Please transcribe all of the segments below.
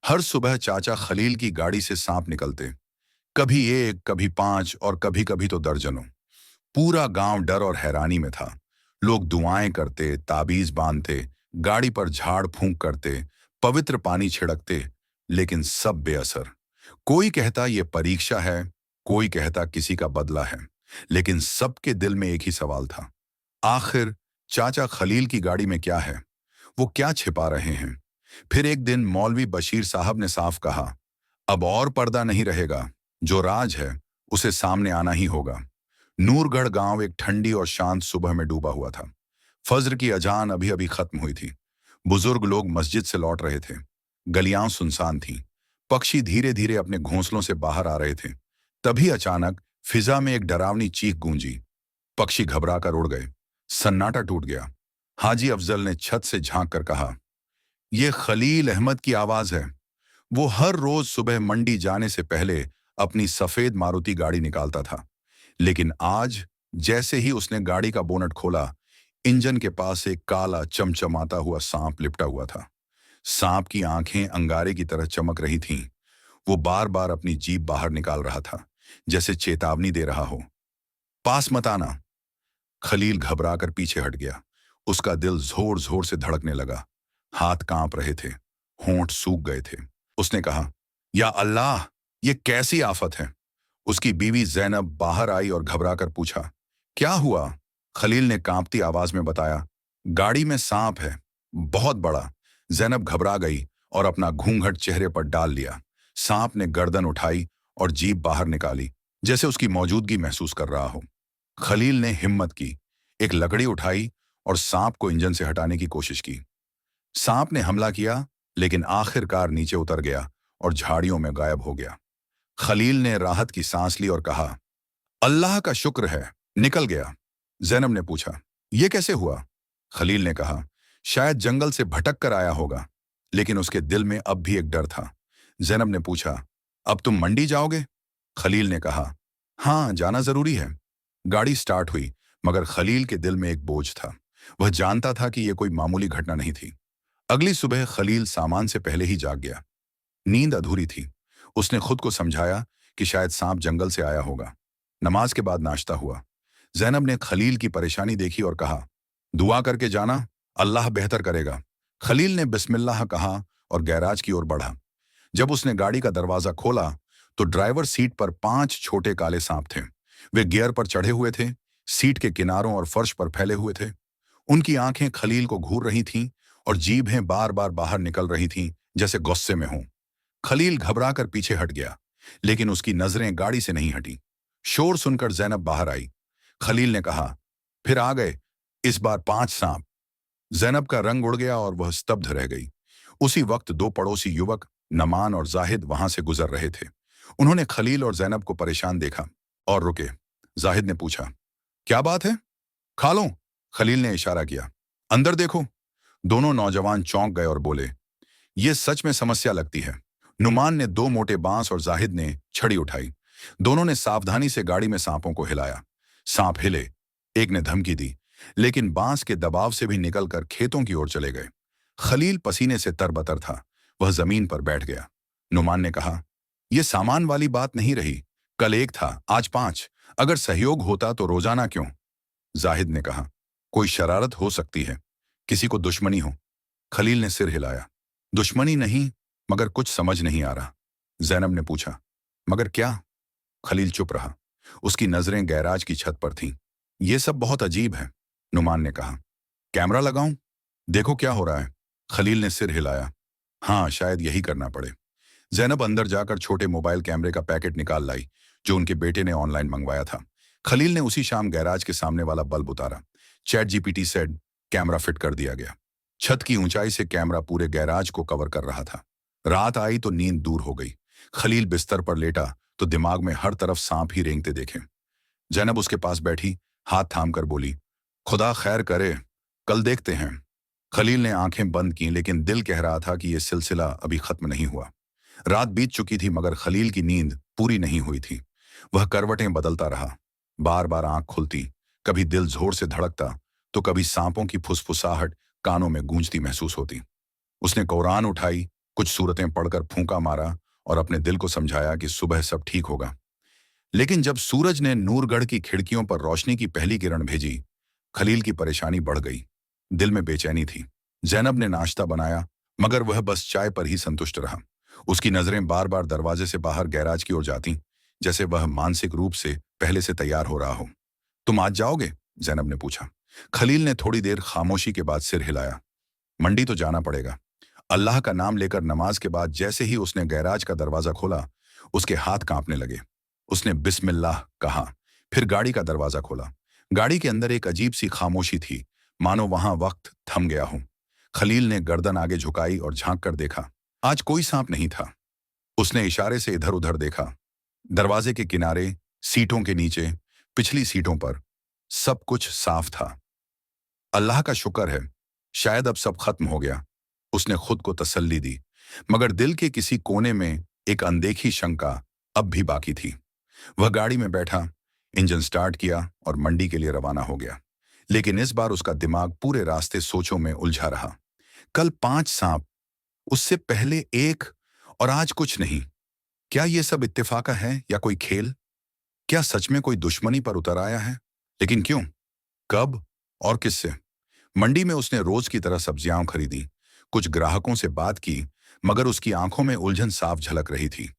हर सुबह चाचा खलील की गाड़ी से सांप निकलते। कभी एक, कभी 5 और कभी कभी तो दर्जनों। पूरा गांव डर और हैरानी में था। लोग दुआएं करते, ताबीज बांधते, गाड़ी पर झाड़ फूंक करते, पवित्र पानी छिड़कते, लेकिन सब बेअसर। कोई कहता ये परीक्षा है, कोई कहता किसी का बदला है, लेकिन सबके दिल में एक ही सवाल था। आखिर चाचा खलील की गाड़ी में क्या है? वो क्या छिपा रहे हैं? फिर एक दिन मौलवी बशीर साहब ने साफ कहा, अब और पर्दा नहीं रहेगा। जो राज है उसे सामने आना ही होगा। नूरगढ़ गांव एक ठंडी और शांत सुबह में डूबा हुआ था। फज्र की अजान अभी अभी खत्म हुई थी। बुजुर्ग लोग मस्जिद से लौट रहे थे। गलियां सुनसान थीं। पक्षी धीरे धीरे अपने घोंसलों से बाहर आ रहे थे। तभी अचानक फिजा में एक डरावनी चीख गूंजी। पक्षी घबरा कर उड़ गए। सन्नाटा टूट गया। हाजी अफजल ने छत से झांक कर कहा, यह खलील अहमद की आवाज है। वो हर रोज सुबह मंडी जाने से पहले अपनी सफेद मारुति गाड़ी निकालता था। लेकिन आज जैसे ही उसने गाड़ी का बोनट खोला, इंजन के पास एक काला चमचमाता हुआ सांप लिपटा हुआ था। सांप की आंखें अंगारे की तरह चमक रही थीं। वो बार बार अपनी जीभ बाहर निकाल रहा था, जैसे चेतावनी दे रहा हो, पास मत आना। खलील घबराकर पीछे हट गया। उसका दिल जोर जोर से धड़कने लगा। हाथ कांप रहे थे। होंठ सूख गए थे। उसने कहा, या अल्लाह, ये कैसी आफत है? उसकी बीवी जैनब बाहर आई और घबराकर पूछा, क्या हुआ? खलील ने कांपती आवाज में बताया, गाड़ी में सांप है, बहुत बड़ा। जैनब घबरा गई और अपना घूंघट चेहरे पर डाल लिया। सांप ने गर्दन उठाई और जीभ बाहर निकाली, जैसे उसकी मौजूदगी महसूस कर रहा हो। खलील ने हिम्मत की, एक लकड़ी उठाई और सांप को इंजन से हटाने की कोशिश की। सांप ने हमला किया, लेकिन आखिरकार नीचे उतर गया और झाड़ियों में गायब हो गया। खलील ने राहत की सांस ली और कहा, अल्लाह का शुक्र है, निकल गया। जैनब ने पूछा, यह कैसे हुआ? खलील ने कहा, शायद जंगल से भटक कर आया होगा। लेकिन उसके दिल में अब भी एक डर था। जैनब ने पूछा, अब तुम मंडी जाओगे? खलील ने कहा, हाँ, जाना जरूरी है। गाड़ी स्टार्ट हुई, मगर खलील के दिल में एक बोझ था। वह जानता था कि यह कोई मामूली घटना नहीं थी। अगली सुबह खलील सामान से पहले ही जाग गया। नींद अधूरी थी। उसने खुद को समझाया कि शायद सांप जंगल से आया होगा। नमाज के बाद नाश्ता हुआ। जैनब ने खलील की परेशानी देखी और कहा, दुआ करके जाना, अल्लाह बेहतर करेगा। खलील ने बिस्मिल्लाह कहा और गैराज की ओर बढ़ा। जब उसने गाड़ी का दरवाजा खोला तो ड्राइवर सीट पर 5 छोटे काले सांप थे। वे गियर पर चढ़े हुए थे, सीट के किनारों और फर्श पर फैले हुए थे। उनकी आंखें खलील को घूर रही थीं और जीभें बार बार बाहर निकल रही थीं, जैसे गुस्से में हों। खलील घबराकर पीछे हट गया, लेकिन उसकी नजरें गाड़ी से नहीं हटी। शोर सुनकर जैनब बाहर आई। खलील ने कहा, फिर आ गए, इस बार 5 सांप। जैनब का रंग उड़ गया और वह स्तब्ध रह गई। उसी वक्त 2 पड़ोसी युवक, नमान और जाहिद, वहां से गुजर रहे थे। उन्होंने खलील और जैनब को परेशान देखा और रुके। जाहिद ने पूछा, क्या बात है? खा लो। खलील ने इशारा किया, अंदर देखो। दोनों नौजवान चौंक गए और बोले, ये सच में समस्या लगती है। नुमान ने 2 मोटे बांस और जाहिद ने छड़ी उठाई। दोनों ने सावधानी से गाड़ी में सांपों को हिलाया। सांप हिले। एक ने धमकी दी, लेकिन बांस के दबाव से भी निकलकर खेतों की ओर चले गए। खलील पसीने से तरबतर था। वह जमीन पर बैठ गया। नुमान ने कहा, यह सामान वाली बात नहीं रही। कल 1 था, आज 5। अगर सहयोग होता तो रोजाना क्यों? जाहिद ने कहा, कोई शरारत हो सकती है, किसी को दुश्मनी हो। खलील ने सिर हिलाया, दुश्मनी नहीं, मगर कुछ समझ नहीं आ रहा। जैनब ने पूछा, मगर क्या? खलील चुप रहा। उसकी नजरें गैराज की छत पर थीं। यह सब बहुत अजीब है। नुमान ने कहा, कैमरा लगाऊं? देखो क्या हो रहा है। खलील ने सिर हिलाया, हाँ, शायद यही करना पड़े। जैनब अंदर जाकर छोटे मोबाइल कैमरे का पैकेट निकाल लाई, जो उनके बेटे ने ऑनलाइन मंगवाया था। खलील ने उसी शाम गैराज के सामने वाला बल्ब उतारा। Chat GPT said camera fit कर दिया गया। छत की ऊंचाई से कैमरा पूरे गैराज को कवर कर रहा था। रात आई तो नींद दूर हो गई। खलील बिस्तर पर लेटा तो दिमाग में हर तरफ सांप ही रेंगते देखे। जैनब उसके पास बैठी, हाथ थाम कर बोली, खुदा खैर करे, कल देखते हैं। खलील ने आंखें बंद की, लेकिन दिल कह रहा था कि यह सिलसिला अभी खत्म नहीं हुआ। रात बीत चुकी थी, मगर खलील की नींद पूरी नहीं हुई थी। वह करवटें बदलता रहा। बार बार आंख खुलती, कभी दिल जोर से धड़कता, तो कभी सांपों की फुसफुसाहट कानों में गूंजती महसूस होती। उसने कुरान उठाई, कुछ सूरतें पढ़कर फूंका मारा और अपने दिल को समझाया कि सुबह सब ठीक होगा। लेकिन जब सूरज ने नूरगढ़ की खिड़कियों पर रोशनी की पहली किरण भेजी, खलील की परेशानी बढ़ गई। दिल में बेचैनी थी। जैनब ने नाश्ता बनाया, मगर वह बस चाय पर ही संतुष्ट रहा। उसकी नजरें बार बार दरवाजे से बाहर गैराज की ओर जाती, जैसे वह मानसिक रूप से पहले से तैयार हो रहा हो। तुम आज जाओगे? जैनब ने पूछा। खलील ने थोड़ी देर खामोशी के बाद सिर हिलाया। मंडी तो जाना पड़ेगा। अल्लाह का नाम लेकर नमाज के बाद जैसे ही उसने गैराज का दरवाजा खोला, उसके हाथ कांपने लगे। उसने बिस्मिल्लाह कहा, फिर गाड़ी का दरवाजा खोला। गाड़ी के अंदर एक अजीब सी खामोशी थी, मानो वहां वक्त थम गया हो। खलील ने गर्दन आगे झुकाई और झांक कर देखा। आज कोई सांप नहीं था। उसने इशारे से इधर उधर देखा। दरवाजे के किनारे, सीटों के नीचे, पिछली सीटों पर सब कुछ साफ था। अल्लाह का शुक्र है, शायद अब सब खत्म हो गया, उसने खुद को तसल्ली दी। मगर दिल के किसी कोने में एक अनदेखी शंका अब भी बाकी थी। वह गाड़ी में बैठा, इंजन स्टार्ट किया और मंडी के लिए रवाना हो गया। लेकिन इस बार उसका दिमाग पूरे रास्ते सोचों में उलझा रहा। कल 5 सांप, उससे पहले एक, और आज कुछ नहीं। क्या ये सब इत्तेफाका है या कोई खेल? क्या सच में कोई दुश्मनी पर उतर आया है? लेकिन क्यों, कब और किससे? मंडी में उसने रोज की तरह सब्जियां खरीदी, कुछ ग्राहकों से बात की, मगर उसकी आंखों में उलझन साफ झलक रही थी।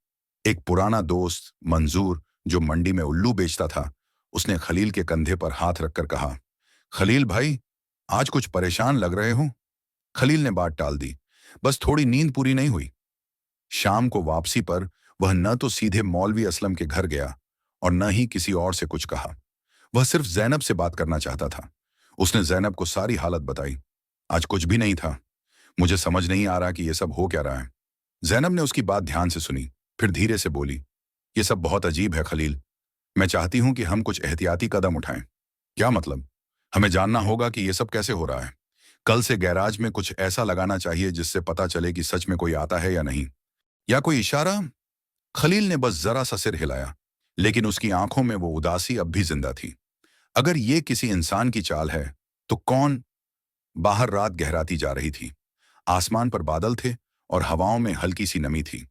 एक पुराना दोस्त मंजूर, जो मंडी में उल्लू बेचता था, उसने खलील के कंधे पर हाथ रखकर कहा, खलील भाई, आज कुछ परेशान लग रहे हो। खलील ने बात टाल दी, बस थोड़ी नींद पूरी नहीं हुई। शाम को वापसी पर वह न तो सीधे मौलवी असलम के घर गया और न ही किसी और से कुछ कहा। वह सिर्फ जैनब से बात करना चाहता था। उसने जैनब को सारी हालत बताई। आज कुछ भी नहीं था। मुझे समझ नहीं आ रहा कि यह सब हो क्या रहा है। जैनब ने उसकी बात ध्यान से सुनी, फिर धीरे से बोली, यह सब बहुत अजीब है खलील। मैं चाहती हूं कि हम कुछ एहतियाती कदम उठाएं। क्या मतलब? हमें जानना होगा कि यह सब कैसे हो रहा है। कल से गैराज में कुछ ऐसा लगाना चाहिए जिससे पता चले कि सच में कोई आता है या नहीं। या कोई इशारा? खलील ने बस जरा सा सिर हिलाया, लेकिन उसकी आंखों में वो उदासी अब भी जिंदा थी। अगर ये किसी इंसान की चाल है, तो कौन? बाहर रात गहराती जा रही थी। आसमान पर बादल थे और हवाओं में हल्की सी नमी थी।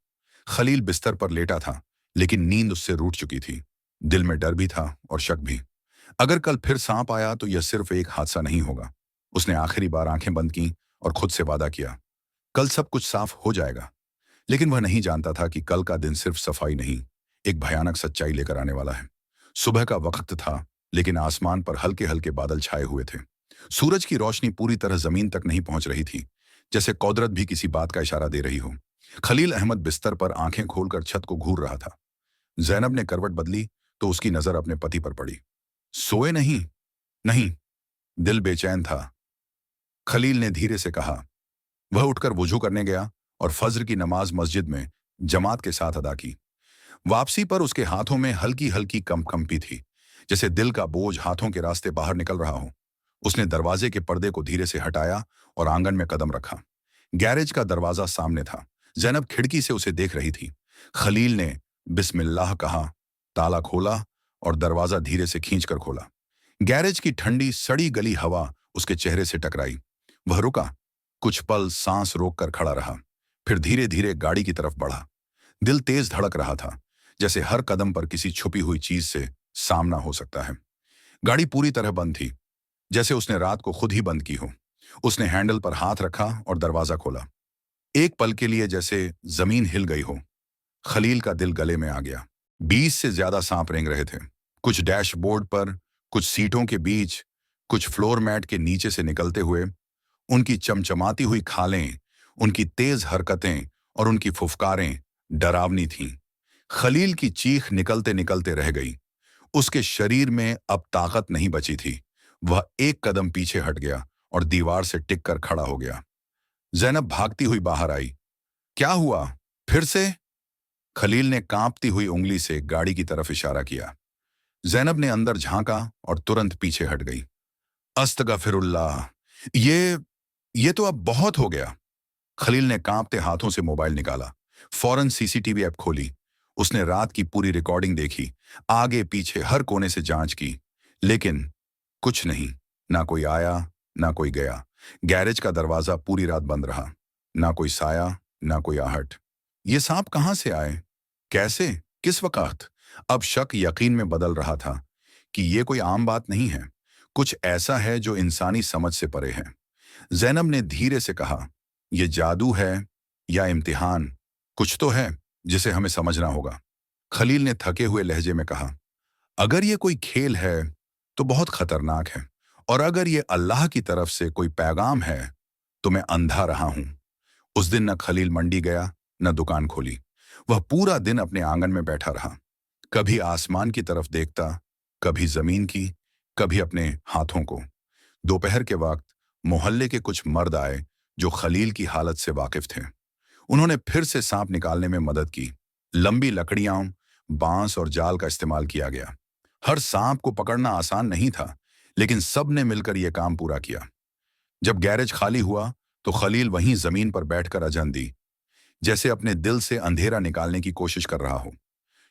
खलील बिस्तर पर लेटा था, लेकिन नींद उससे रूठ चुकी थी। दिल में डर भी था और शक भी। अगर कल फिर सांप आया तो यह सिर्फ एक हादसा नहीं होगा। उसने आखिरी बार आंखें बंद की और खुद से वादा किया, कल सब कुछ साफ हो जाएगा। लेकिन वह नहीं जानता था कि कल का दिन सिर्फ सफाई नहीं, एक भयानक सच्चाई लेकर आने वाला है। सुबह का वक्त था, लेकिन आसमान पर हल्के हल्के बादल छाए हुए थे। सूरज की रोशनी पूरी तरह जमीन तक नहीं पहुंच रही थी, जैसे कुदरत भी किसी बात का इशारा दे रही हो। खलील अहमद बिस्तर पर आंखें खोलकर छत को घूर रहा था। जैनब ने करवट बदली तो उसकी नजर अपने पति पर पड़ी। सोए नहीं? नहीं। दिल बेचैन था, खलील ने धीरे से कहा। वह उठकर वुजू करने गया और फज्र की नमाज मस्जिद में जमात के साथ अदा की। वापसी पर उसके हाथों में हल्की हल्की कंपी थी, जैसे दिल का बोझ हाथों के रास्ते बाहर निकल रहा हो। उसने दरवाजे के पर्दे को धीरे से हटाया और आंगन में कदम रखा। गैरेज का दरवाजा सामने था। जैनब खिड़की से उसे देख रही थी। खलील ने बिस्मिल्लाह कहा, ताला खोला और दरवाजा धीरे से खींचकर खोला। गैरेज की ठंडी सड़ी गली हवा उसके चेहरे से टकराई। वह रुका, कुछ पल सांस रोककर खड़ा रहा, फिर धीरे धीरे गाड़ी की तरफ बढ़ा। दिल तेज धड़क रहा था, जैसे हर कदम पर किसी छुपी हुई चीज से सामना हो सकता है। गाड़ी पूरी तरह बंद थी, जैसे उसने रात को खुद ही बंद की हो। उसने हैंडल पर हाथ रखा और दरवाजा खोला। एक पल के लिए जैसे जमीन हिल गई हो। खलील का दिल गले में आ गया। 20 से ज्यादा सांप रेंग रहे थे, कुछ डैशबोर्ड पर, कुछ सीटों के बीच, कुछ फ्लोर मैट के नीचे से निकलते हुए। उनकी चमचमाती हुई खालें, उनकी तेज हरकतें और उनकी फुफकारें डरावनी थीं। खलील की चीख निकलते निकलते रह गई। उसके शरीर में अब ताकत नहीं बची थी। वह एक कदम पीछे हट गया और दीवार से टिक कर खड़ा हो गया। जैनब भागती हुई बाहर आई। क्या हुआ फिर से? खलील ने कांपती हुई उंगली से गाड़ी की तरफ इशारा किया। जैनब ने अंदर झांका और तुरंत पीछे हट गई। अस्तगफिरुल्लाह, ये तो अब बहुत हो गया। खलील ने कांपते हाथों से मोबाइल निकाला, फौरन सीसीटीवी ऐप खोली। उसने रात की पूरी रिकॉर्डिंग देखी, आगे पीछे हर कोने से जांच की, लेकिन कुछ नहीं। ना कोई आया, ना कोई गया। गैरेज का दरवाजा पूरी रात बंद रहा। ना कोई साया, ना कोई आहट। ये सांप कहाँ से आए? कैसे? किस वक्त? अब शक यकीन में बदल रहा था कि ये कोई आम बात नहीं है। कुछ ऐसा है जो इंसानी समझ से परे है। जैनब ने धीरे से कहा, यह जादू है या इम्तिहान? कुछ तो है जिसे हमें समझना होगा। खलील ने थके हुए लहजे में कहा, अगर ये कोई खेल है तो बहुत खतरनाक है, और अगर ये अल्लाह की तरफ से कोई पैगाम है तो मैं अंधा रहा हूं। उस दिन न खलील मंडी गया, न दुकान खोली। वह पूरा दिन अपने आंगन में बैठा रहा। कभी आसमान की तरफ देखता, कभी जमीन की, कभी अपने हाथों को। दोपहर के वक्त मोहल्ले के कुछ मर्द आए जो खलील की हालत से वाकिफ थे। उन्होंने फिर से सांप निकालने में मदद की। लंबी लकड़ियां, बांस और जाल का इस्तेमाल किया गया। हर सांप को पकड़ना आसान नहीं था, लेकिन सब ने मिलकर यह काम पूरा किया। जब गैरेज खाली हुआ तो खलील वहीं जमीन पर बैठकर अजन दी, जैसे अपने दिल से अंधेरा निकालने की कोशिश कर रहा हो।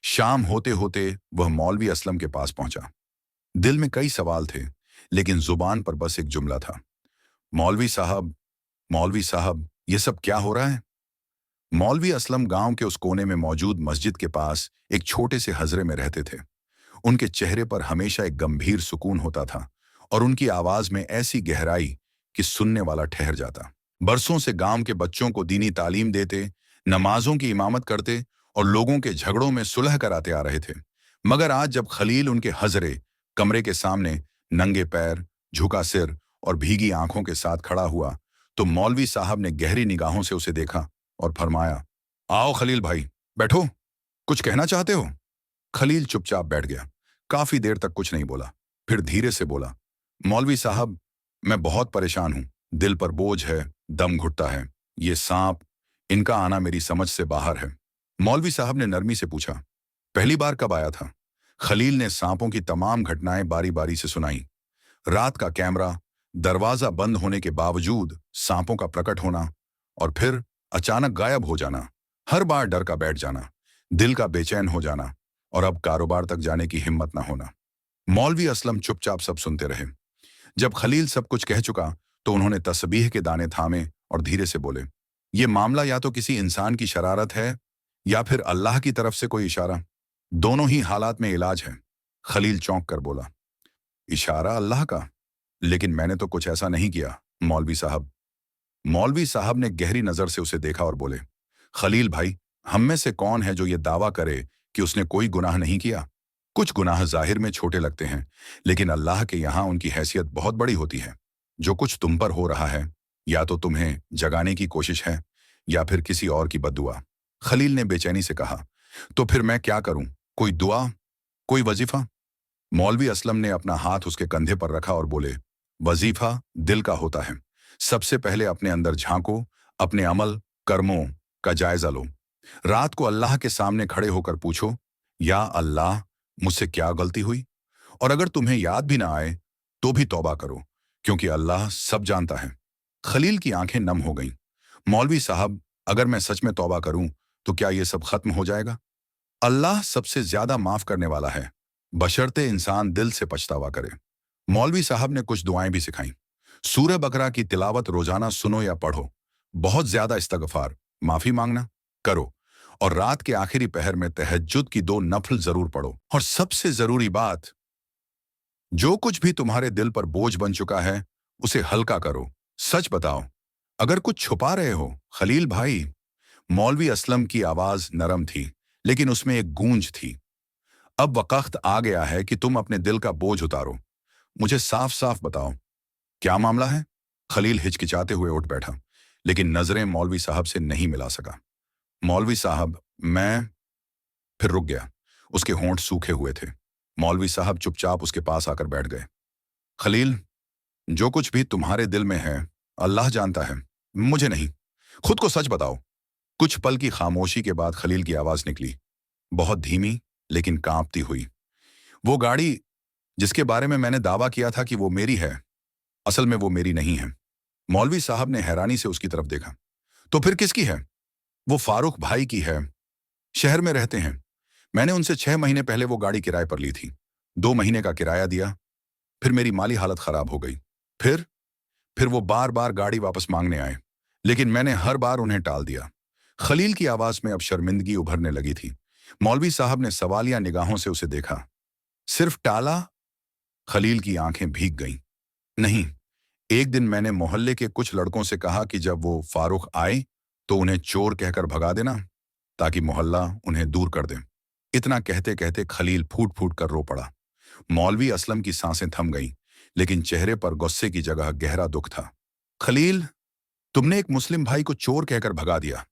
शाम होते होते वह मौलवी असलम के पास पहुंचा। दिल में कई सवाल थे, लेकिन जुबान पर बस एक जुमला था, मौलवी साहब, मौलवी साहब, ये सब क्या हो रहा है? मौलवी असलम गांव के उस कोने में मौजूद मस्जिद के पास एक छोटे से हजरे में रहते थे। उनके चेहरे पर हमेशा एक गंभीर सुकून होता था, और उनकी आवाज में ऐसी गहराई कि सुनने वाला ठहर जाता। बरसों से गांव के बच्चों को दीनी तालीम देते, नमाजों की इमामत करते और लोगों के झगड़ों में सुलह कराते आ रहे थे। मगर आज जब खलील उनके हजरे कमरे के सामने नंगे पैर, झुका सिर और भीगी आंखों के साथ खड़ा हुआ, तो मौलवी साहब ने गहरी निगाहों से उसे देखा और फरमाया, आओ खलील भाई, बैठो, कुछ कहना चाहते हो? खलील चुपचाप बैठ गया। काफी देर तक कुछ नहीं बोला। फिर धीरे से बोला, मौलवी साहब, मैं बहुत परेशान हूं। दिल पर बोझ है, दम घुटता है। ये सांप, इनका आना मेरी समझ से बाहर है। मौलवी साहब ने नरमी से पूछा, पहली बार कब आया था? खलील ने सांपों की तमाम घटनाएं बारी बारी से सुनाई। रात का कैमरा, दरवाजा बंद होने के बावजूद सांपों का प्रकट होना, और फिर अचानक गायब हो जाना। हर बार डर का बैठ जाना, दिल का बेचैन हो जाना, और अब कारोबार तक जाने की हिम्मत ना होना। मौलवी असलम चुपचाप सब सुनते रहे। जब खलील सब कुछ कह चुका तो उन्होंने तस्बीह के दाने थामे और धीरे से बोले, ये मामला या तो किसी इंसान की शरारत है या फिर अल्लाह की तरफ से कोई इशारा। दोनों ही हालात में इलाज है। खलील चौंक कर बोला, इशारा अल्लाह का? लेकिन मैंने तो कुछ ऐसा नहीं किया मौलवी साहब। मौलवी साहब ने गहरी नजर से उसे देखा और बोले, खलील भाई, हम में से कौन है जो ये दावा करे कि उसने कोई गुनाह नहीं किया? कुछ गुनाह जाहिर में छोटे लगते हैं, लेकिन अल्लाह के यहाँ उनकी हैसियत बहुत बड़ी होती है। जो कुछ तुम पर हो रहा है, या तो तुम्हें जगाने की कोशिश है या फिर किसी और की बद्दुआ। खलील ने बेचैनी से कहा, तो फिर मैं क्या करूं? कोई दुआ, कोई वजीफा? मौलवी असलम ने अपना हाथ उसके कंधे पर रखा और बोले, वजीफा दिल का होता है। सबसे पहले अपने अंदर झांको, अपने अमल कर्मों का जायजा लो। रात को अल्लाह के सामने खड़े होकर पूछो, या अल्लाह, मुझसे क्या गलती हुई? और अगर तुम्हें याद भी ना आए तो भी तौबा करो, क्योंकि अल्लाह सब जानता है। खलील की आंखें नम हो गईं। मौलवी साहब, अगर मैं सच में तौबा करूं तो क्या यह सब खत्म हो जाएगा? अल्लाह सबसे ज्यादा माफ करने वाला है, बशर्ते इंसान दिल से पछतावा करे। मौलवी साहब ने कुछ दुआएं भी सिखाई। सूरह बकरा की तिलावत रोजाना सुनो या पढ़ो। बहुत ज्यादा इस्तगफार, माफी मांगना करो। और रात के आखिरी पहर में तहज्जुद की 2 नफल जरूर पढ़ो। और सबसे जरूरी बात, जो कुछ भी तुम्हारे दिल पर बोझ बन चुका है उसे हल्का करो। सच बताओ, अगर कुछ छुपा रहे हो खलील भाई। मौलवी असलम की आवाज नरम थी, लेकिन उसमें एक गूंज थी। अब वक्त आ गया है कि तुम अपने दिल का बोझ उतारो। मुझे साफ साफ बताओ, क्या मामला है? खलील हिचकिचाते हुए उठ बैठा, लेकिन नजरें मौलवी साहब से नहीं मिला सका। मौलवी साहब, मैं... फिर रुक गया। उसके होंठ सूखे हुए थे। मौलवी साहब चुपचाप उसके पास आकर बैठ गए। खलील, जो कुछ भी तुम्हारे दिल में है अल्लाह जानता है, मुझे नहीं। खुद को सच बताओ। कुछ पल की खामोशी के बाद खलील की आवाज निकली, बहुत धीमी लेकिन कांपती हुई, वो गाड़ी जिसके बारे में मैंने दावा किया था कि वो मेरी है, असल में वो मेरी नहीं है। मौलवी साहब ने हैरानी से उसकी तरफ देखा। तो फिर किसकी है? वो फारूक भाई की है, शहर में रहते हैं। मैंने उनसे 6 महीने पहले वो गाड़ी किराए पर ली थी। 2 महीने का किराया दिया, फिर मेरी माली हालत खराब हो गई। फिर वो बार बार गाड़ी वापस मांगने आए, लेकिन मैंने हर बार उन्हें टाल दिया। खलील की आवाज में अब शर्मिंदगी उभरने लगी थी। मौलवी साहब ने सवालिया निगाहों से उसे देखा। सिर्फ टाला? खलील की आंखें भीग गईं। नहीं, एक दिन मैंने मोहल्ले के कुछ लड़कों से कहा कि जब वो फारूक आए तो उन्हें चोर कहकर भगा देना, ताकि मोहल्ला उन्हें दूर कर दे। इतना कहते कहते खलील फूट फूट कर रो पड़ा। मौलवी असलम की सांसें थम गईं, लेकिन चेहरे पर गुस्से की जगह गहरा दुख था। खलील, तुमने एक मुस्लिम भाई को चोर कहकर भगा दिया,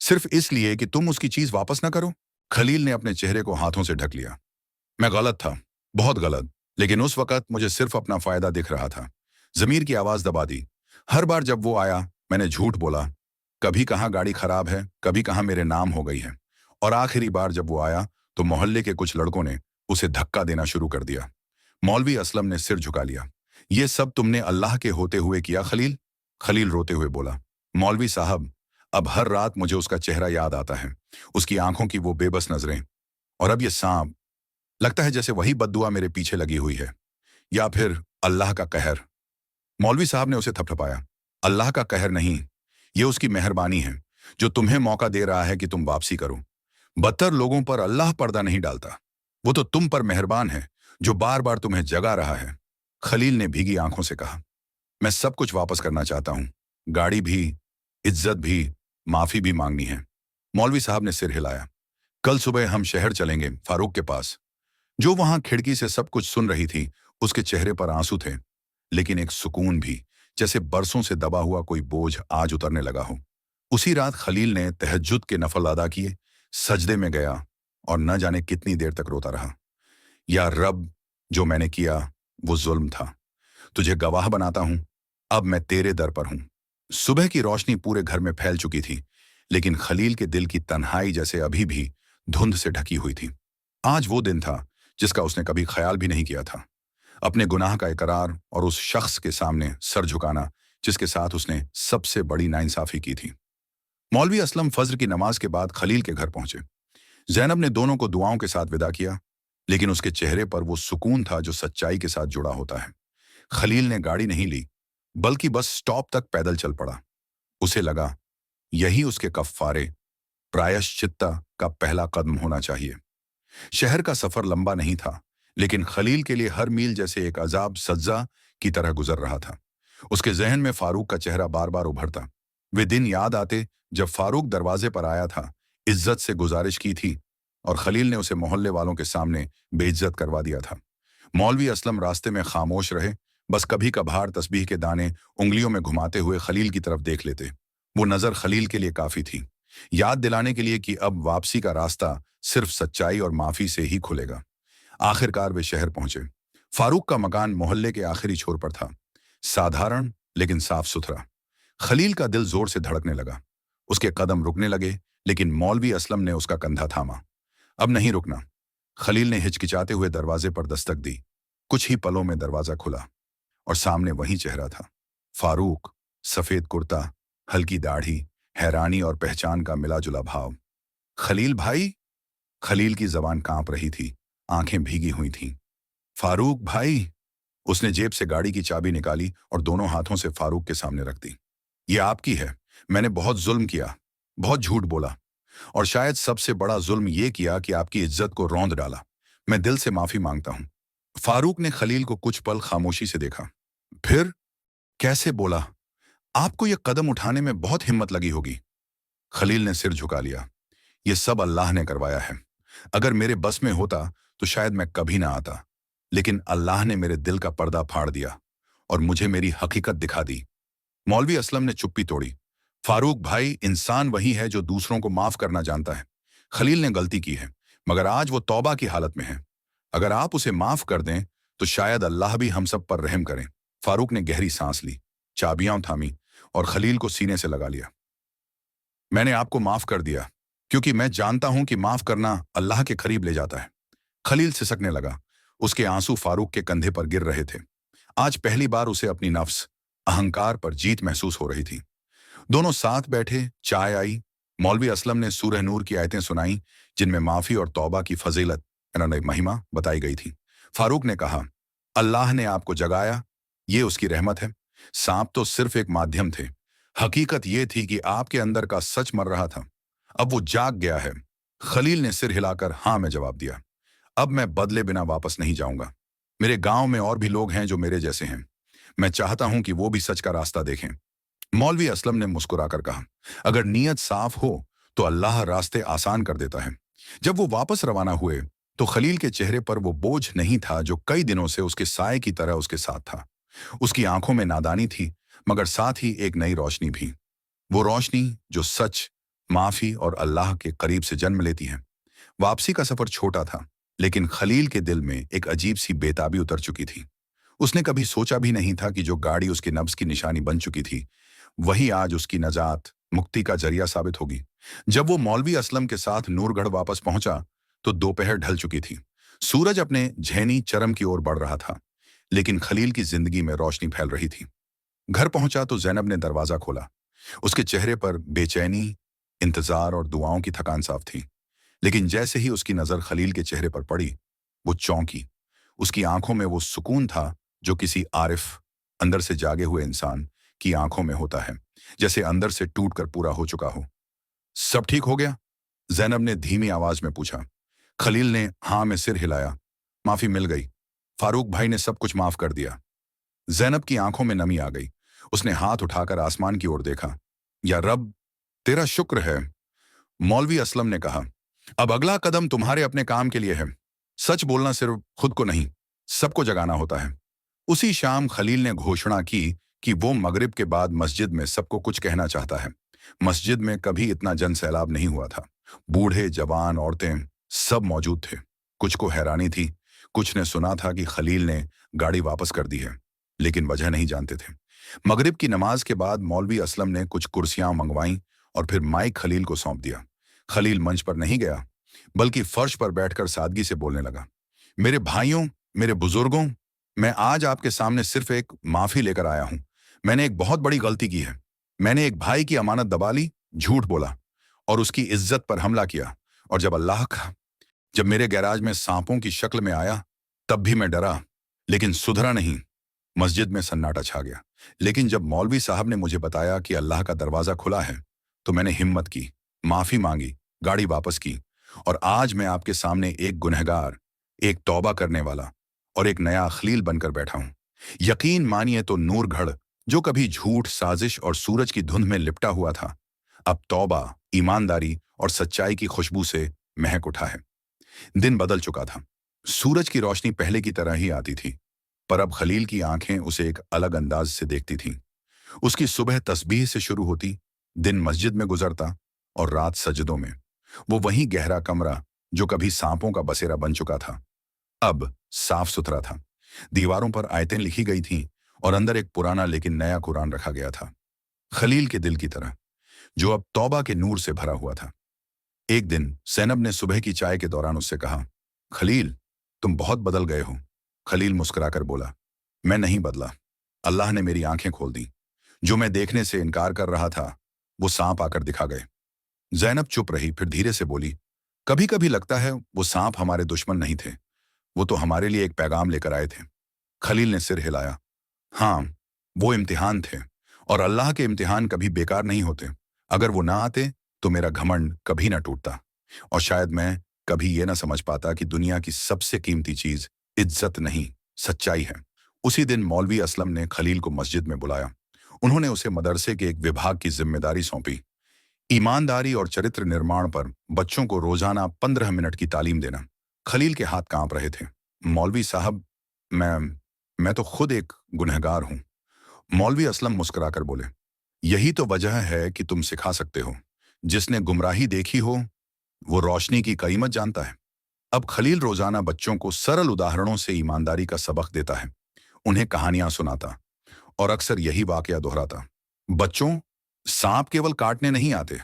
सिर्फ इसलिए कि तुम उसकी चीज वापस ना करो? खलील ने अपने चेहरे को हाथों से ढक लिया। मैं गलत था, बहुत गलत, लेकिन उस वक्त मुझे सिर्फ अपना फायदा दिख रहा था। जमीर की आवाज दबा दी। हर बार जब वो आया मैंने झूठ बोला। कभी कहा गाड़ी खराब है, कभी कहा मेरे नाम हो गई है। और आखिरी बार जब वो आया तो मोहल्ले के कुछ लड़कों ने उसे धक्का देना शुरू कर दिया। मौलवी असलम ने सिर झुका लिया। ये सब तुमने अल्लाह के होते हुए किया खलील? खलील रोते हुए बोला। मौलवी साहब, अब हर रात मुझे उसका चेहरा याद आता है, उसकी आंखों की वो बेबस नजरें, और अब ये सांप। लगता है जैसे वही बद्दुआ मेरे पीछे लगी हुई है, या फिर अल्लाह का कहर। मौलवी साहब ने उसे थपथपाया। अल्लाह का कहर नहीं, ये उसकी मेहरबानी है, जो तुम्हें मौका दे रहा है कि तुम वापसी करो। बदतर लोगों पर अल्लाह पर्दा नहीं डालता, वो तो तुम पर मेहरबान है, जो बार बार तुम्हें जगा रहा है। खलील ने भीगी आंखों से कहा, मैं सब कुछ वापस करना चाहता हूं, गाड़ी भी, इज्जत भी, माफी भी मांगनी है। मौलवी साहब ने सिर हिलाया। कल सुबह हम शहर चलेंगे, फारूक के पास। जो वहां खिड़की से सब कुछ सुन रही थी, उसके चेहरे पर आंसू थे, लेकिन एक सुकून भी, जैसे बरसों से दबा हुआ कोई बोझ आज उतरने लगा हो। उसी रात खलील ने तहज्जुद के नफल अदा किए, सजदे में गया और न जाने कितनी देर तक रोता रहा। या रब, जो मैंने किया वो जुल्म था, तुझे गवाह बनाता हूं, अब मैं तेरे दर पर हूं। सुबह की रोशनी पूरे घर में फैल चुकी थी, लेकिन खलील के दिल की तन्हाई जैसे अभी भी धुंध से ढकी हुई थी। आज वो दिन था जिसका उसने कभी ख्याल भी नहीं किया था। अपने गुनाह का इकरार और उस शख्स के सामने सर झुकाना जिसके साथ उसने सबसे बड़ी नाइंसाफी की थी। मौलवी असलम फज्र की नमाज के बाद खलील के घर पहुंचे। जैनब ने दोनों को दुआओं के साथ विदा किया, लेकिन उसके चेहरे पर वो सुकून था जो सच्चाई के साथ जुड़ा होता है। खलील ने गाड़ी नहीं ली, बल्कि बस स्टॉप तक पैदल चल पड़ा। उसे लगा यही उसके कफ्फारे, प्रायश्चित्ता का पहला कदम होना चाहिए। शहर का सफर लंबा नहीं था, लेकिन खलील के लिए हर मील जैसे एक अजाब सज्जा की तरह गुजर रहा था। उसके जहन में फारूक का चेहरा बार बार उभरता। वे दिन याद आते जब फारूक दरवाजे पर आया था, इज्जत से गुजारिश की थी, और खलील ने उसे मोहल्ले वालों के सामने बेइज्जत करवा दिया था। मौलवी असलम रास्ते में खामोश रहे, बस कभी कभार तस्बीह के दाने उंगलियों में घुमाते हुए खलील की तरफ देख लेते। वो नजर खलील के लिए काफी थी, याद दिलाने के लिए कि अब वापसी का रास्ता सिर्फ सच्चाई और माफी से ही खुलेगा। आखिरकार वे शहर पहुंचे। फारूक का मकान मोहल्ले के आखिरी छोर पर था, साधारण लेकिन साफ सुथरा। खलील का दिल जोर से धड़कने लगा। उसके कदम रुकने लगे, लेकिन मौलवी असलम ने उसका कंधा थामा। अब नहीं रुकना। खलील ने हिचकिचाते हुए दरवाजे पर दस्तक दी। कुछ ही पलों में दरवाजा खुला और सामने वही चेहरा था, फारूक। सफेद कुर्ता, हल्की दाढ़ी, हैरानी और पहचान का मिला जुला भाव। खलील भाई? खलील की जबान कांप रही थी, आंखें भीगी हुई थीं। फारूक भाई? उसने जेब से गाड़ी की चाबी निकाली और दोनों हाथों से फारूक के सामने रख दी। ये आपकी है। मैंने बहुत जुल्म किया, बहुत झूठ बोला, और शायद सबसे बड़ा जुल्म ये किया कि आपकी इज्जत को रौंद डाला। मैं दिल से माफी मांगता हूं। फारूक ने खलील को कुछ पल खामोशी से देखा। फिर कैसे बोला, आपको यह कदम उठाने में बहुत हिम्मत लगी होगी। खलील ने सिर झुका लिया। यह सब अल्लाह ने करवाया है। अगर मेरे बस में होता तो शायद मैं कभी ना आता, लेकिन अल्लाह ने मेरे दिल का पर्दा फाड़ दिया और मुझे मेरी हकीकत दिखा दी। मौलवी असलम ने चुप्पी तोड़ी। फारूक भाई, इंसान वही है जो दूसरों को माफ करना जानता है। खलील ने गलती की है, मगर आज वो तौबा की हालत में है। अगर आप उसे माफ कर दें तो शायद अल्लाह भी हम सब पर रहम करें। फारूक ने गहरी सांस ली, चाबियां थामी और खलील को सीने से लगा लिया। मैंने आपको माफ कर दिया, क्योंकि मैं जानता हूं कि माफ करना अल्लाह के करीब ले जाता है। खलील सिसकने लगा। उसके आंसू फारूक के कंधे पर गिर रहे थे। आज पहली बार उसे अपनी नफ्स, अहंकार पर जीत महसूस हो रही थी। दोनों साथ बैठे, चाय आई। मौलवी असलम ने सूरह नूर की आयतें सुनाई, जिनमें माफी और तौबा की फजीलत यानी महिमा बताई गई थी। फारूक ने कहा, अल्लाह ने आपको जगाया, ये उसकी रहमत है। सांप तो सिर्फ एक माध्यम थे, हकीकत ये थी कि आपके अंदर का सच मर रहा था। अब वो जाग गया है। खलील ने सिर हिलाकर हाँ में जवाब दिया। अब मैं बदले बिना वापस नहीं जाऊंगा। मेरे गांव में और भी लोग हैं जो मेरे जैसे हैं। मैं चाहता हूं कि वो भी सच का रास्ता देखें। मौलवी असलम ने मुस्कुराकर कहा, अगर नीयत साफ हो तो अल्लाह रास्ते आसान कर देता है। जब वो वापस रवाना हुए तो खलील के चेहरे पर वो बोझ नहीं था जो कई दिनों से उसके साए की तरह उसके साथ था। उसकी आंखों में नादानी थी, मगर साथ ही एक नई रोशनी भी। वो रोशनी जो सच, माफी और अल्लाह के करीब से जन्म लेती है। वापसी का सफर छोटा था, लेकिन खलील के दिल में एक अजीब सी बेताबी उतर चुकी थी। उसने कभी सोचा भी नहीं था कि जो गाड़ी उसके नब्ज की निशानी बन चुकी थी, वही आज उसकी नजात, मुक्ति का जरिया साबित होगी। जब वो मौलवी असलम के साथ नूरगढ़ वापस पहुंचा तो दोपहर ढल चुकी थी। सूरज अपने झैनी चरम की ओर बढ़ रहा था, लेकिन खलील की जिंदगी में रोशनी फैल रही थी। घर पहुंचा तो जैनब ने दरवाजा खोला। उसके चेहरे पर बेचैनी, इंतजार और दुआओं की थकान साफ थी। लेकिन जैसे ही उसकी नजर खलील के चेहरे पर पड़ी, वो चौंकी। उसकी आंखों में वो सुकून था जो किसी आरिफ, अंदर से जागे हुए इंसान की आंखों में होता है, जैसे अंदर से टूटकर पूरा हो चुका हो। सब ठीक हो गया? जैनब ने धीमी आवाज में पूछा। खलील ने हाँ में सिर हिलाया। माफी मिल गई। फारूक भाई ने सब कुछ माफ कर दिया। जैनब की आंखों में नमी आ गई। उसने हाथ उठाकर आसमान की ओर देखा। या रब, तेरा शुक्र है। मौलवी असलम ने कहा, अब अगला कदम तुम्हारे अपने काम के लिए है। सच बोलना सिर्फ खुद को नहीं, सबको जगाना होता है। उसी शाम खलील ने घोषणा की कि वो मगरिब के बाद मस्जिद में सबको कुछ कहना चाहता है। मस्जिद में कभी इतना जन सैलाब नहीं हुआ था। बूढ़े, जवान, औरतें सब मौजूद थे। कुछ को हैरानी थी, कुछ ने सुना था कि खलील ने गाड़ी वापस कर दी है, लेकिन वजह नहीं जानते थे। मगरिब की नमाज के बाद मौलवी असलम ने कुछ कुर्सियां मंगवाईं और फिर माइक खलील को सौंप दिया। खलील मंच पर नहीं गया, बल्कि फर्श पर बैठकर सादगी से बोलने लगा। मेरे भाइयों, मेरे बुजुर्गों, मैं आज आपके सामने सिर्फ एक माफी लेकर आया हूं। मैंने एक बहुत बड़ी गलती की है। मैंने एक भाई की अमानत दबा ली, झूठ बोला और उसकी इज्जत पर हमला किया। और जब मेरे गैराज में सांपों की शक्ल में आया, तब भी मैं डरा, लेकिन सुधरा नहीं। मस्जिद में सन्नाटा छा गया। लेकिन जब मौलवी साहब ने मुझे बताया कि अल्लाह का दरवाजा खुला है, तो मैंने हिम्मत की, माफी मांगी, गाड़ी वापस की। और आज मैं आपके सामने एक गुनहगार, एक तौबा करने वाला और एक नया खलील बनकर बैठा हूं। यकीन मानिए तो नूरगढ़, जो कभी झूठ, साजिश और सूरज की धुंध में लिपटा हुआ था, अब तौबा, ईमानदारी और सच्चाई की खुशबू से महक उठा है। दिन बदल चुका था। सूरज की रोशनी पहले की तरह ही आती थी, पर अब खलील की आंखें उसे एक अलग अंदाज से देखती थीं। उसकी सुबह तस्बीह से शुरू होती, दिन मस्जिद में गुजरता और रात सजदों में। वो वही गहरा कमरा जो कभी सांपों का बसेरा बन चुका था, अब साफ सुथरा था। दीवारों पर आयतें लिखी गई थीं और अंदर एक पुराना लेकिन नया कुरान रखा गया था, खलील के दिल की तरह, जो अब तौबा के नूर से भरा हुआ था। एक दिन सैनब ने सुबह की चाय के दौरान उससे कहा, खलील, तुम बहुत बदल गए हो। खलील मुस्कुराकर बोला, मैं नहीं बदला। अल्लाह ने मेरी आंखें खोल दी। जो मैं देखने से इनकार कर रहा था, वो सांप आकर दिखा गए। जैनब चुप रही, फिर धीरे से बोली, कभी कभी लगता है वो सांप हमारे दुश्मन नहीं थे, वो तो हमारे लिए एक पैगाम लेकर आए थे। खलील ने सिर हिलाया। हाँ, वो इम्तिहान थे, और अल्लाह के इम्तिहान कभी बेकार नहीं होते। अगर वो ना आते तो मेरा घमंड कभी ना टूटता, और शायद मैं कभी ये ना समझ पाता कि दुनिया की सबसे कीमती चीज इज्जत नहीं, सच्चाई है। उसी दिन मौलवी असलम ने खलील को मस्जिद में बुलाया। उन्होंने उसे मदरसे के एक विभाग की जिम्मेदारी सौंपी, ईमानदारी और चरित्र निर्माण पर बच्चों को रोजाना 15 मिनट की तालीम देना। खलील के हाथ कांप रहे थे। मौलवी साहब, मैं तो खुद एक गुनहगार हूं। मौलवी असलम मुस्कुराकर बोले, यही तो वजह है कि तुम सिखा सकते हो। जिसने गुमराही देखी हो, वो रोशनी की कीमत जानता है। अब खलील रोजाना बच्चों को सरल उदाहरणों से ईमानदारी का सबक देता है, उन्हें कहानियां सुनाता और अक्सर यही वाकया दोहराता। बच्चों, सांप केवल काटने नहीं आते,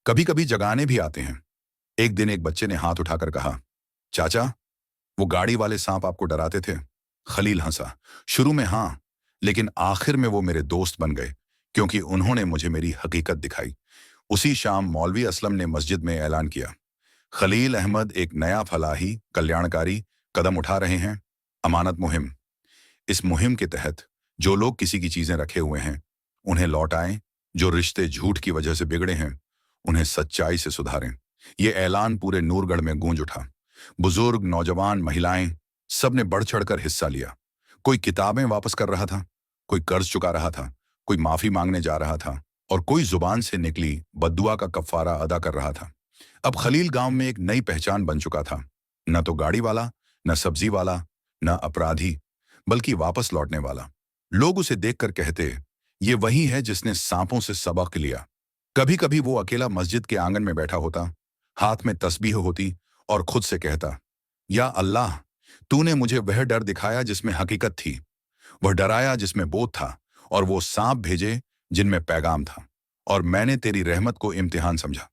कभी कभी जगाने भी आते हैं। एक दिन एक बच्चे ने हाथ उठाकर कहा, चाचा, वो गाड़ी वाले सांप आपको डराते थे? खलील हंसा। शुरू में हाँ, लेकिन आखिर में वो मेरे दोस्त बन गए, क्योंकि उन्होंने मुझे मेरी हकीकत दिखाई। उसी शाम मौलवी असलम ने मस्जिद में ऐलान किया, खलील अहमद एक नया फलाही कल्याणकारी कदम उठा रहे हैं, अमानत मुहिम। इस मुहिम के तहत जो लोग किसी की चीजें रखे हुए हैं, उन्हें लौटाएं। जो रिश्ते झूठ की वजह से बिगड़े हैं, उन्हें सच्चाई से सुधारें। ये ऐलान पूरे नूरगढ़ में गूंज उठा। बुजुर्ग, नौजवान, महिलाएं, सबने बढ़ चढ़कर हिस्सा लिया। कोई किताबें वापस कर रहा था, कोई कर्ज चुका रहा था, कोई माफी मांगने जा रहा था, और कोई जुबान से निकली बद्दुआ का कफारा अदा कर रहा था। अब खलील गांव में एक नई पहचान बन चुका था। न तो गाड़ी वाला, न सब्जी वाला, न अपराधी, बल्कि वापस लौटने वाला। लोग उसे देखकर कहते, ये वही है जिसने सांपों से सबक लिया। कभी कभी वो अकेला मस्जिद के आंगन में बैठा होता, हाथ में तस्बीह होती, और खुद से कहता, या अल्लाह, तूने मुझे वह डर दिखाया जिसमें हकीकत थी, वह डराया जिसमें बोध था, और वो सांप भेजे जिनमें पैगाम था, और मैंने तेरी रहमत को इम्तिहान समझा।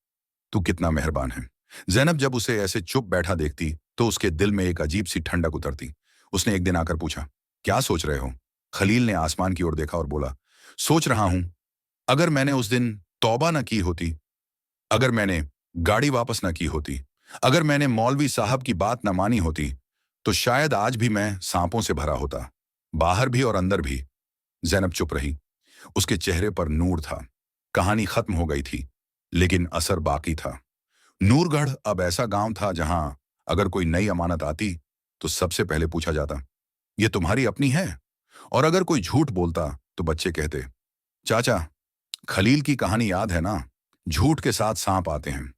तू कितना मेहरबान है। जैनब जब उसे ऐसे चुप बैठा देखती तो उसके दिल में एक अजीब सी ठंडक उतरती। उसने एक दिन आकर पूछा, क्या सोच रहे हो? खलील ने आसमान की ओर देखा और बोला, सोच रहा हूं, अगर मैंने उस दिन तौबा न की होती, अगर मैंने गाड़ी वापस न की होती, अगर मैंने मौलवी साहब की बात न मानी होती, तो शायद आज भी मैं सांपों से भरा होता, बाहर भी और अंदर भी। जैनब चुप रही। उसके चेहरे पर नूर था। कहानी खत्म हो गई थी, लेकिन असर बाकी था। नूरगढ़ अब ऐसा गांव था जहां अगर कोई नई अमानत आती तो सबसे पहले पूछा जाता, ये तुम्हारी अपनी है? और अगर कोई झूठ बोलता तो बच्चे कहते, चाचा, खलील की कहानी याद है ना, झूठ के साथ सांप आते हैं।